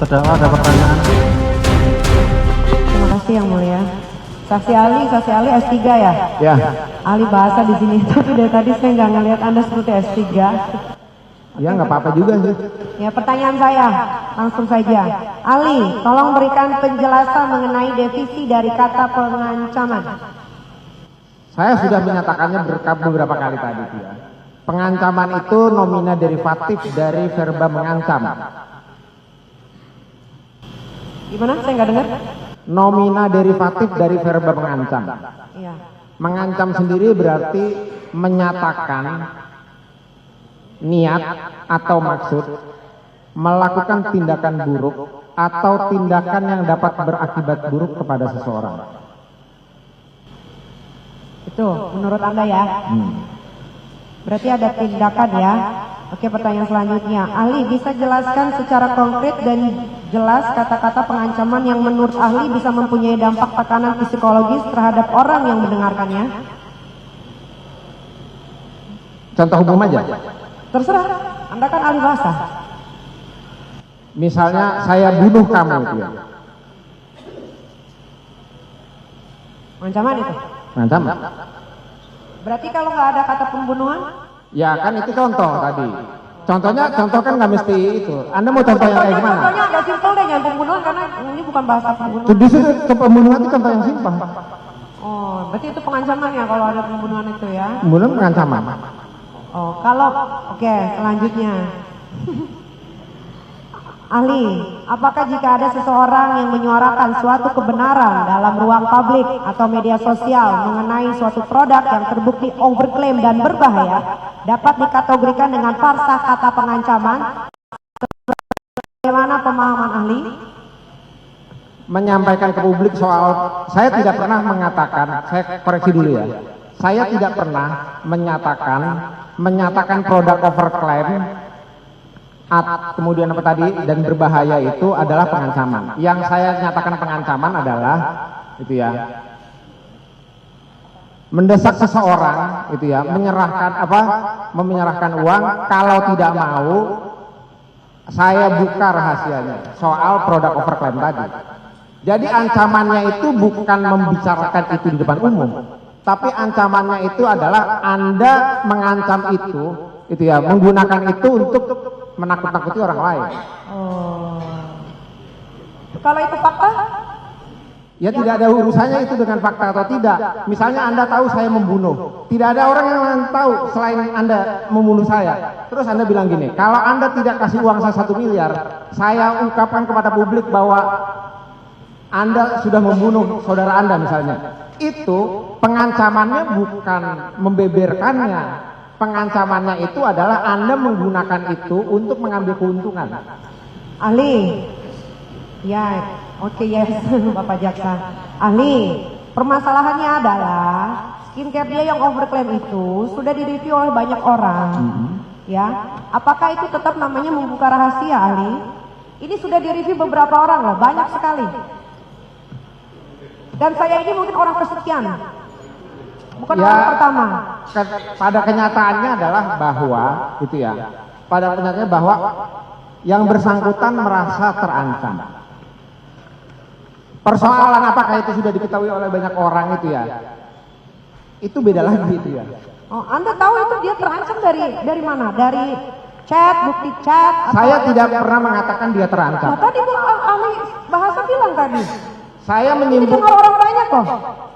Terdakwa ada pertanyaan? Terima kasih Yang Mulia. Saksi Ali S3 ya? Ya. Ali bahasa di sini, tapi dari tadi saya nggak ngelihat Anda seperti S3. Ya nggak apa-apa juga sih. Ya, pertanyaan saya langsung saja. Ali, tolong berikan penjelasan mengenai definisi dari kata pengancaman. Saya sudah menyatakannya beberapa kali tadi ya. Pengancaman itu nomina derivatif dari verba mengancam. Gimana? Saya nggak dengar. Nomina derivatif dari verba mengancam. Iya. Mengancam sendiri berarti menyatakan niat atau maksud melakukan tindakan buruk atau tindakan yang dapat berakibat buruk kepada seseorang. Itu menurut Anda ya? Berarti ada tindakan ya? Oke, pertanyaan selanjutnya. Ali, bisa jelaskan secara konkret dan jelas kata-kata pengancaman yang menurut ahli bisa mempunyai dampak tekanan psikologis terhadap orang yang mendengarkannya? Contoh umum aja. Terserah, Anda kan ahli bahasa. Misalnya saya bunuh kamu itu ya. Ancaman itu. Ancaman. Berarti kalau nggak ada kata pembunuhan? Ya kan itu contoh tadi. Contoh kan nggak mesti itu. Anda mau contoh yang kayak gimana? Contohnya agak simpel deh, yang pembunuhan karena ini bukan bahasa pembunuhan. Di situ pembunuhan itu contoh yang simpel. Oh, berarti itu pengancaman ya kalau ada pembunuhan itu ya? Pembunuhan pengancaman. Oh, kalau oke, selanjutnya. Ahli, apakah jika ada seseorang yang menyuarakan suatu kebenaran dalam ruang publik atau media sosial mengenai suatu produk yang terbukti overklaim dan berbahaya, dapat dikategorikan dengan parsah kata pengancaman? Bagaimana pemahaman ahli? Menyampaikan ke publik soal, saya tidak pernah mengatakan, saya koreksi dulu ya, saya tidak pernah menyatakan produk overklaim kemudian apa tadi dan berbahaya itu adalah pengancaman. Yang saya nyatakan pengancaman adalah itu ya, mendesak seseorang itu ya, menyerahkan uang, kalau tidak mau saya buka rahasianya soal produk overklaim tadi. Jadi ancamannya itu bukan membicarakan itu di depan umum, tapi ancamannya itu adalah Anda mengancam itu ya, menggunakan itu untuk menakut-nakuti orang lain. Oh. Kalau itu fakta? Ya tidak ada urusannya itu dengan fakta atau tidak. Misalnya Anda tahu saya membunuh, tidak ada orang yang tahu selain Anda membunuh saya. Terus Anda bilang gini, kalau Anda tidak kasih uang saya 1 miliar, saya ungkapkan kepada publik bahwa Anda sudah membunuh saudara Anda misalnya. Itu pengancamannya bukan membeberkannya. Pengancamannya itu adalah Anda menggunakan itu untuk mengambil keuntungan. Ahli, ya, oke, yes, Bapak Jaksa. Ahli, permasalahannya adalah skincare dia yang overklaim itu sudah direview oleh banyak orang, ya. Apakah itu tetap namanya membuka rahasia, ahli? Ini sudah direview beberapa orang loh, banyak sekali. Dan saya ini mungkin orang kesekian. Bukan ya, orang pertama. Pada kenyataannya adalah bahwa itu ya, pada kenyataannya bahwa yang bersangkutan merasa terancam. Persoalan apakah itu sudah diketahui oleh banyak orang itu ya, itu beda lagi itu ya. Oh, Anda tahu itu dia terancam dari mana? Dari chat, bukti chat? Saya tidak pernah mengatakan dia terancam. Nah, tadi ahli bahasa bilang tadi. Saya Ini dengar orang banyak kok.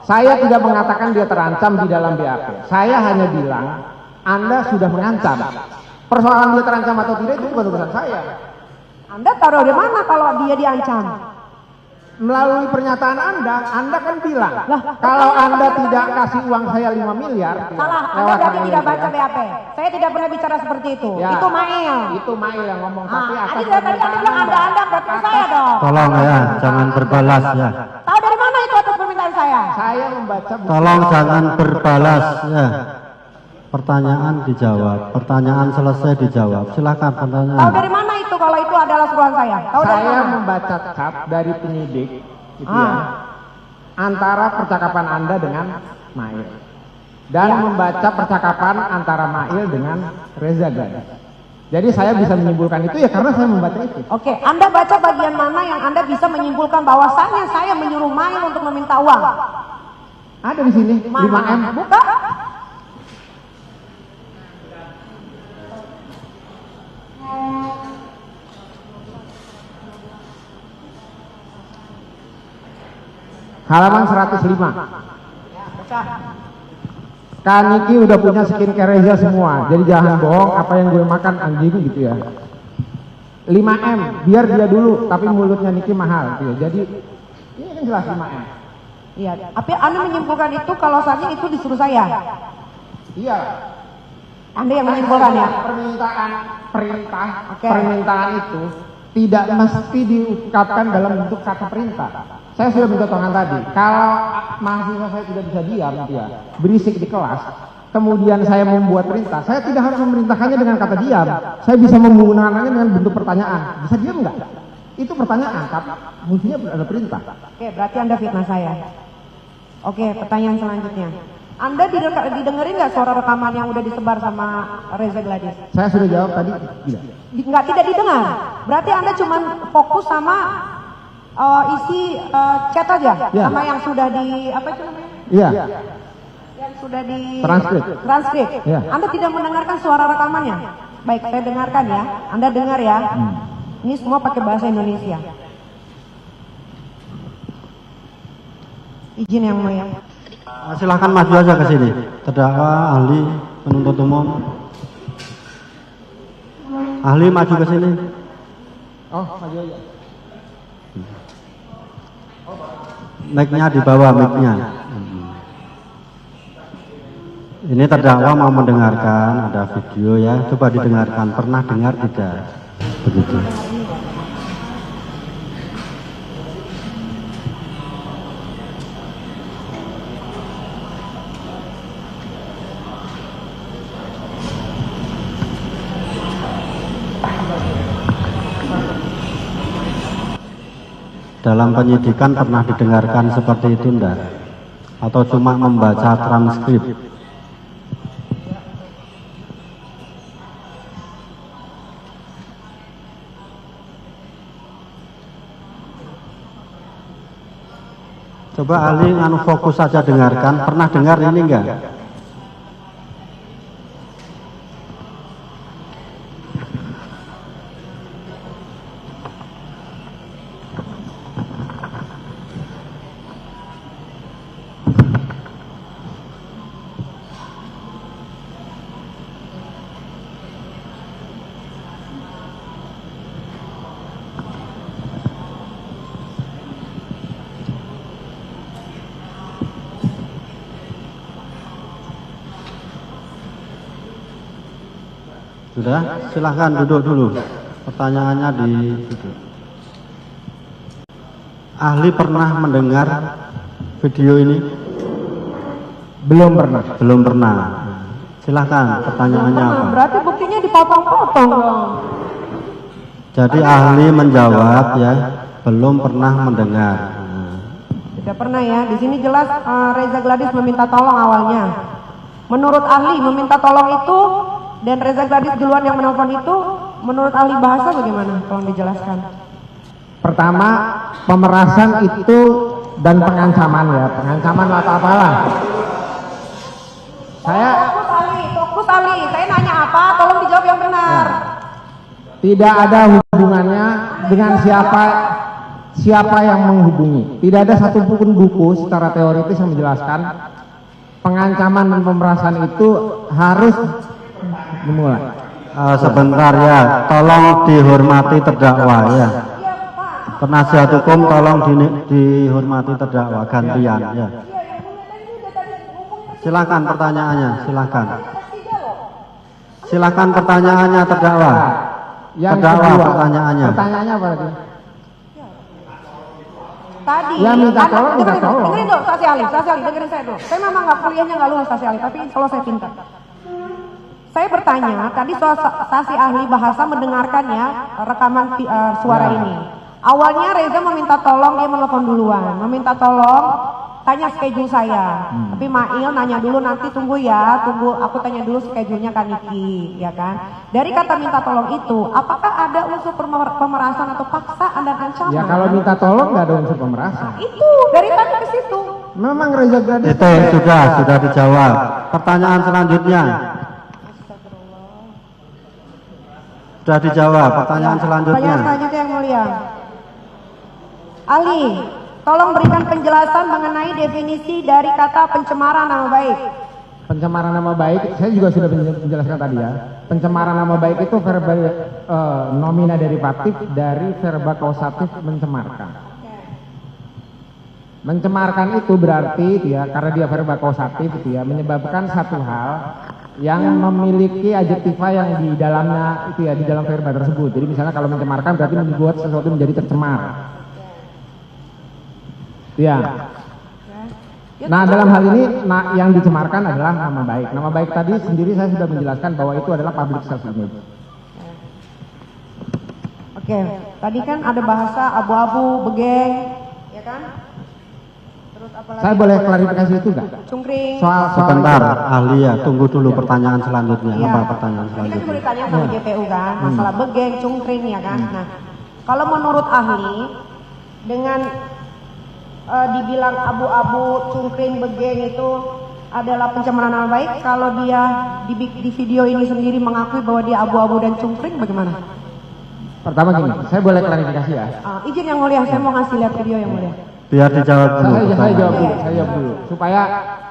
Saya tidak mengatakan dia terancam di dalam BAP. Saya hanya bilang Anda sudah mengancam. Persoalan dia terancam atau tidak itu bukan urusan saya. Anda taruh di mana kalau dia diancam? Melalui pernyataan Anda kan bilang, Lah, kalau Anda tidak kasih uang saya 5 miliar. Salah, Anda berarti tidak baca BAP. Saya tidak pernah bicara seperti itu. Ya, itu Mail. Itu Mail yang ngomong. Tapi atas tadi tadi Anda bilang Anda berarti saya dong. Tolong ya, jangan berbalas ya. Tahu dari mana itu atas permintaan saya? Saya membaca buku. Tolong jangan berbalas ya. Pertanyaan dijawab, pertanyaan selesai dijawab. Silakan Tahu pertanyaan. dari mana itu kalau itu adalah suruhan saya? Tahu dari Saya mana? membaca chat dari penyidik gitu ya, antara percakapan Anda dengan Mail dan membaca percakapan antara Mail dengan Reza Gadis. Jadi saya bisa menyimpulkan itu ya karena saya membaca itu. Oke, Anda baca bagian mana yang Anda bisa menyimpulkan bahwasannya saya menyuruh Mail untuk meminta uang? Ada di sini, 5M. Buka. Halaman 105. Ya, baca. Kak Niki udah punya skincare Reza semua, jadi jangan bohong apa yang gue makan anjing gitu ya. 5M, biar dia dulu, tapi mulutnya Niki mahal gitu ya. Jadi ini kan jelas 5M. Iya, tapi Anda menyimpulkan itu kalau saja itu disuruh saya. Iya. Anda yang menyimpulkan ya. Permintaan itu tidak mesti diungkapkan dalam bentuk kata perintah. Saya sudah mencontohkan tadi, kalau mahasiswa saya tidak bisa diam, dia berisik di kelas, kemudian saya membuat perintah, saya tidak harus memerintahkannya dengan kata diam, saya bisa menggunakannya dengan bentuk pertanyaan. Bisa diam nggak? Itu pertanyaan, tapi fungsinya ada perintah. Oke, berarti Anda fitnah saya. Oke, pertanyaan selanjutnya. Anda didengerin nggak suara rekaman yang udah disebar sama Reza Gladys? Saya sudah jawab tadi, tidak. Tidak didengar. Berarti Anda cuma fokus sama isi chat aja, Ya. sama yang sudah di apa itu namanya? Iya. Yang sudah di Transkrip. Ya. Anda tidak mendengarkan suara rekamannya. Baik, saya dengarkan ya. Anda dengar ya. Ini semua pakai bahasa Indonesia. Izin yang mulia. Silahkan maju aja ke sini. Terdakwa, ahli, penuntut umum. Ahli maju ke sini. Oh, maju aja. Mic-nya di bawah, mic-nya. Ini terdakwa mau mendengarkan, ada video ya. Coba didengarkan. Pernah dengar tidak? Begitu. Dalam penyidikan pernah didengarkan seperti itu enggak? Atau cuma membaca transkrip? Coba ahli nganu fokus saja dengarkan. Pernah dengar ini enggak? Sudah, silahkan duduk dulu. Pertanyaannya di situ. Ahli pernah mendengar video ini? Belum pernah. Belum pernah. Silahkan, pertanyaannya apa? Berarti buktinya dipotong-potong dong. Jadi ahli menjawab ya, belum pernah mendengar. Tidak pernah ya. Di sini jelas Reza Gladys meminta tolong awalnya. Menurut ahli meminta tolong itu dan Reza Gladys duluan yang menelpon itu, menurut ahli bahasa bagaimana? Tolong dijelaskan. Pertama, pemerasan itu dan pengancaman ya, pengancaman apa-apalah. Saya fokus ahli. Saya nanya apa? Tolong dijawab yang benar. tidak ada hubungannya dengan siapa yang menghubungi. Tidak ada satupun buku secara teoritis yang menjelaskan pengancaman dan pemerasan itu harus dimulai. Sebentar ya, tolong dihormati terdakwa ya. Penasihat hukum tolong dihormati terdakwa gantian ya. Silakan pertanyaannya, silakan. Silakan pertanyaannya terdakwa. Terdakwa pertanyaannya. Pertanyaannya apa lagi? Tadi Ya, minta tolong, minta tolong. Dengerin dulu, saksi ahli, dengerin saya dulu. Saya memang nggak kuliahnya nggak lulus saksi ahli, tapi kalau saya pintar. Saya bertanya, tadi soal saksi ahli bahasa mendengarkan ya rekaman suara ini. Awalnya Reza meminta tolong, dia menelpon duluan. Meminta tolong tanya schedule saya. Tapi Mail nanya dulu, nanti tunggu ya, tunggu aku tanya dulu schedule-nya Kak Niki, ya kan? Dari kata minta tolong itu, apakah ada unsur pemerasan atau paksaan dan ancaman? Ya kalau minta tolong nggak ada unsur pemerasan. Itu dari tadi ke situ. Memang Reza Gladys Itu sudah dijawab. Pertanyaan selanjutnya. Sudah dijawab. Pertanyaan selanjutnya. Pertanyaan selanjutnya yang mulia. Ali, tolong berikan penjelasan mengenai definisi dari kata pencemaran nama baik. pencemaran nama baik, saya juga sudah menjelaskan tadi ya. Pencemaran nama baik itu verba nomina derivatif dari verba kausatif mencemarkan. Mencemarkan itu berarti itu ya, karena dia verba kausatif itu ya, menyebabkan satu hal yang memiliki adjektiva yang di dalamnya itu ya, di dalam verba tersebut. Jadi misalnya kalau mencemarkan berarti membuat sesuatu menjadi tercemar. Ya. Nah dalam hal ini yang dicemarkan adalah nama baik. Nama baik tadi sendiri saya sudah menjelaskan bahwa itu adalah public self image. Oke, tadi kan ada bahasa abu-abu, begeng, ya kan? Terus apa lagi? Saya boleh klarifikasi itu enggak? Cungkring. Soal Sebentar, itu. ahli ya, tunggu dulu pertanyaan selanjutnya. Ya. Apa pertanyaan Tadi kan selanjutnya? sudah ditanya sama JPU kan, masalah begeng, cungkring ya kan. Nah, kalau menurut ahli dengan dibilang abu-abu, cungkring, begeng itu adalah pencemaran nama baik, kalau dia di video ini sendiri mengakui bahwa dia abu-abu dan cungkring, bagaimana? Pertama gini, saya boleh klarifikasi ya. Izin yang mulia, saya mau ngasih lihat video yang mulia. Biar dijawab dulu. Saya jawab dulu,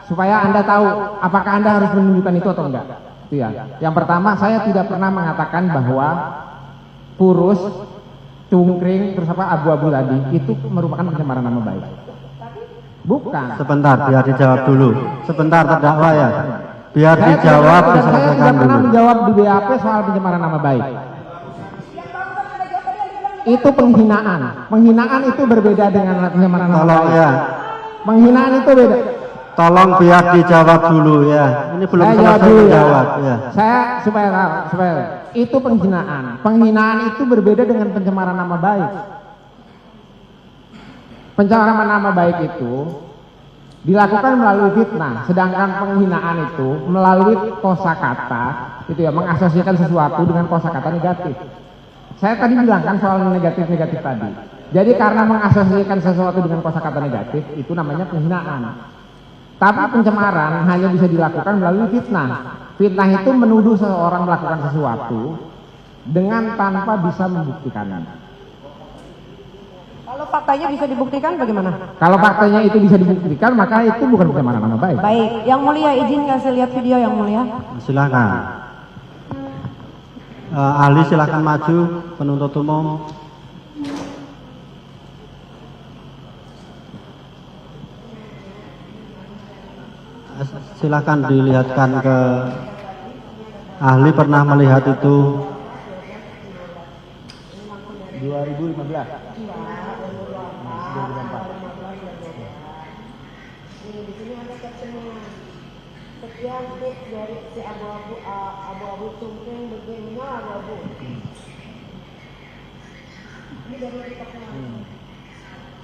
supaya Anda tahu apakah Anda harus menunjukkan itu atau enggak. Itu ya. Yang pertama, saya tidak pernah mengatakan bahwa purus, cungkring, terus apa abu-abu tadi itu merupakan pencemaran nama baik. Bukan. Sebentar, biar dijawab dulu. Sebentar terdakwa ya. Biar dijawab, Saya diselesaikan tidak pernah dulu. menjawab di BAP soal pencemaran nama baik. Itu penghinaan. Penghinaan itu berbeda dengan pencemaran nama Tolong baik. ya. Penghinaan itu beda. Tolong biar dijawab dulu ya. Ini belum Saya jawab selesai dulu menjawab ya. Saya supaya itu penghinaan. Penghinaan itu berbeda dengan pencemaran nama baik. Pencemaran nama baik itu dilakukan melalui fitnah, sedangkan penghinaan itu melalui kosakata, itu ya, mengasosiasikan sesuatu dengan kosakata negatif. Saya tadi bilang kan soal negatif-negatif tadi. Jadi karena mengasosiasikan sesuatu dengan kosakata negatif itu namanya penghinaan. Tapi pencemaran hanya bisa dilakukan melalui fitnah. Fitnah itu menuduh seseorang melakukan sesuatu dengan tanpa bisa membuktikannya. Kalau faktanya bisa dibuktikan bagaimana? Kalau faktanya itu bisa dibuktikan, maka itu bukan pencemaran nama baik. Baik, yang mulia izin kasih lihat video yang mulia. Silakan. Ahli silakan maju, penuntut umum. Silakan dilihatkan ke ahli pernah melihat itu 2015. Di sini ada captionnya. Sekian tips dari si abu-abu cungkring begengnya abu-abu. Ini dari TikToknya.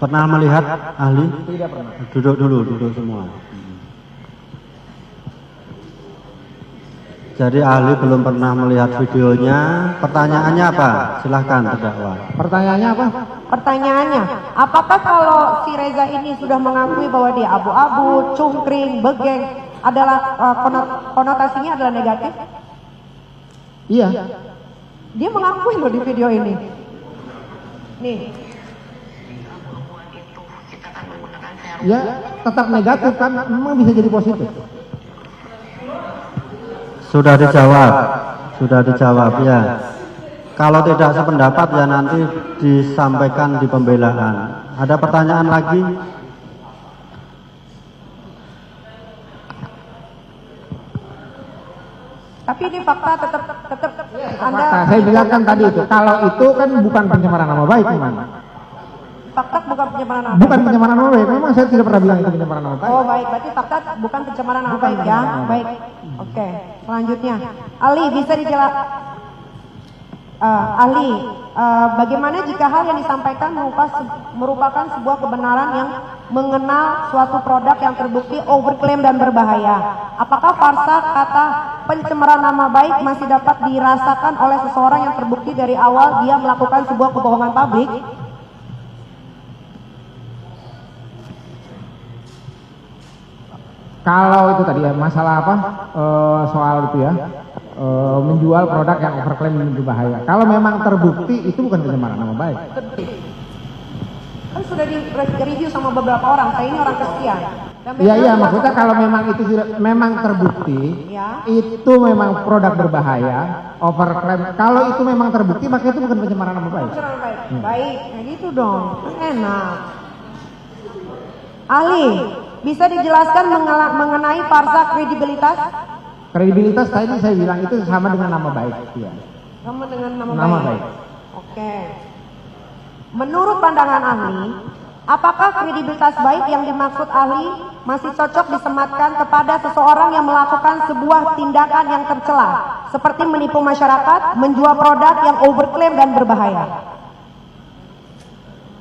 pernah melihat ahli? Tidak pernah. Duduk dulu, duduk semua. Jadi ahli belum pernah melihat videonya. Pertanyaannya apa? Silahkan terdakwa. Pertanyaannya apa? Pertanyaannya, apakah kalau si Reza ini sudah mengakui bahwa dia abu-abu, cungkring, begeng adalah konotasinya adalah negatif? Iya. Dia mengakui loh di video ini. Nih, Ya, tetap negatif kan, memang bisa jadi positif. Sudah dijawab ya. Kalau tidak sependapat ya nanti disampaikan di pembelaan. Ada pertanyaan lagi? tapi ini fakta tetap Anda Fakta, saya bilang kan tadi itu, kalau itu kan bukan pencemaran nama baik memang. fakta bukan pencemaran nama Bukan baik. pencemaran nama baik, memang saya tidak pernah bilang itu pencemaran nama baik. Oh baik, berarti fakta bukan pencemaran nama baik ya. Baik, oke. Selanjutnya, Ali bisa dijelaskan. Bagaimana jika hal yang disampaikan merupakan sebuah kebenaran yang mengenal suatu produk yang terbukti overklaim dan berbahaya. Apakah farsa kata pencemaran nama baik masih dapat dirasakan oleh seseorang yang terbukti dari awal dia melakukan sebuah kebohongan publik? Kalau itu tadi ya masalah apa soal itu ya menjual produk yang overklaim dan berbahaya. Kalau memang terbukti itu bukan pencemaran nama baik. Kan sudah di-review sama beberapa orang. Saya ini orang kesekian. Iya maksudnya kalau memang itu memang terbukti Ya. itu memang produk berbahaya overklaim. Kalau itu memang terbukti maka itu bukan pencemaran nama baik. Pencemaran baik. Baik, kayak gitu dong. Enak. Ali, bisa dijelaskan mengenai farsa kredibilitas? Kredibilitas tadi saya bilang itu sama dengan nama baik. Ya. Sama dengan nama Nama baik. baik. Oke. Menurut pandangan ahli, apakah kredibilitas baik yang dimaksud ahli masih cocok disematkan kepada seseorang yang melakukan sebuah tindakan yang tercela, seperti menipu masyarakat, menjual produk yang overklaim dan berbahaya?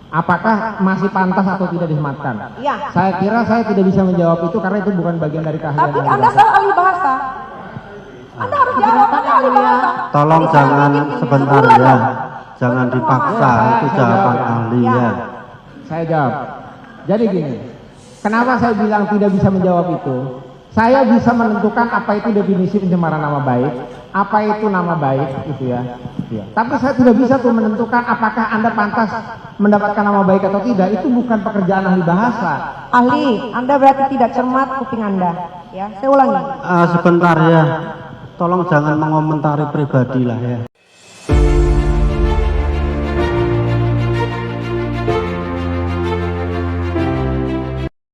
Apakah masih pantas atau tidak disematkan? Iya. Saya kira saya tidak bisa menjawab itu karena itu bukan bagian dari keahlian. Tapi yang Anda saya. salah ahli bahasa. Anda harus jawab, Anda ahli bahasa. Tolong Ini jangan bikin sebentar kesimpulan ya, dong. jangan Betul, dipaksa, Muhammad. itu jawaban ahli Ya. ya. Saya jawab. Jadi gini, kenapa saya bilang tidak bisa menjawab itu? Saya bisa menentukan apa itu definisi pencemaran nama baik, apa itu nama baik, gitu ya. Tapi saya tidak bisa tuh menentukan apakah Anda pantas mendapatkan nama baik atau tidak. Itu bukan pekerjaan ahli bahasa. Ahli, Anda berarti tidak cermat kuping Anda. Ya, saya ulangi. Sebentar ya, tolong jangan mengomentari pribadi lah ya.